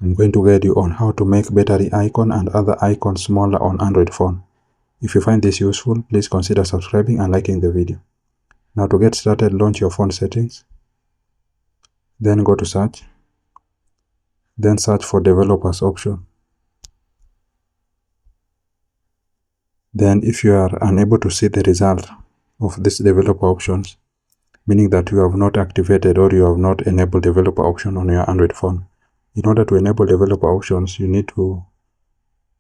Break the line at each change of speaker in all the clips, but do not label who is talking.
I'm going to guide you on how to make battery icon and other icons smaller on Android phone. If you find this useful, please consider subscribing and liking the video. Now to get started, launch your phone settings, then go to search, then search for developers option. Then if you are unable to see the result of this developer options, meaning that you have not activated or you have not enabled developer option on your Android phone, in order to enable developer options, you need to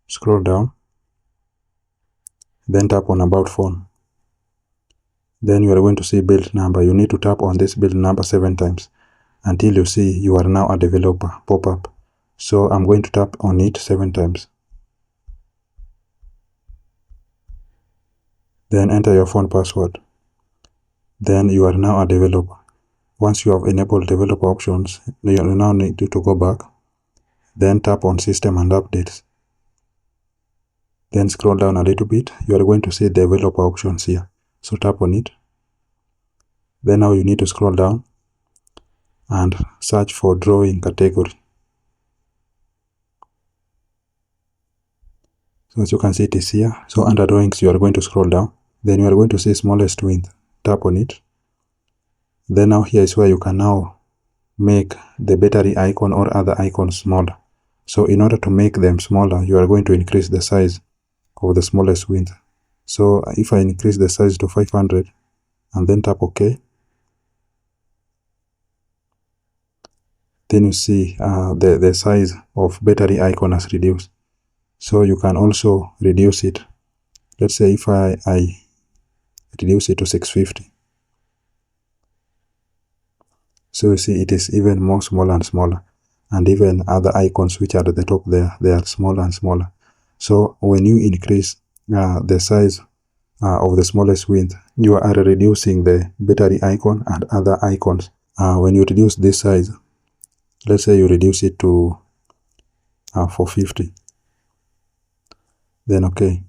scroll down, then tap on about phone. Then you are going to see build number. You need to tap on this build number 7 times until you see you are now a developer pop up. So I'm going to tap on it 7 times. Then enter your phone password. Then you are now a developer. Once you have enabled developer options, you now need to go back. Then tap on system and updates. Then scroll down a little bit. You are going to see developer options here. So tap on it. Then now you need to scroll down and search for drawing category. So as you can see, it is here. So under drawings, you are going to scroll down. Then you are going to see smallest width. Tap on it. Then now here is where you can now make the battery icon or other icons smaller. So in order to make them smaller, you are going to increase the size of the smallest width. So if I increase the size to 500 and then tap OK, then you see the size of battery icon has reduced. So you can also reduce it. Let's say if I reduce it to 650. So you see it is even more smaller and smaller. And even other icons which are at the top there, they are smaller and smaller. So when you increase the size of the smallest width, you are reducing the battery icon and other icons. When you reduce this size, let's say you reduce it to 450. Then OK.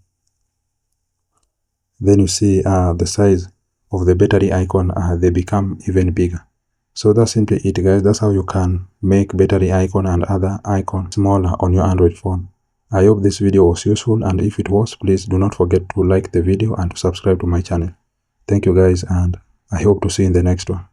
Then you see the size of the battery icon, they become even bigger. So that's simply it, guys. That's how you can make battery icon and other icons smaller on your Android phone. I hope this video was useful, and if it was, please do not forget to like the video and to subscribe to my channel. Thank you guys, and I hope to see you in the next one.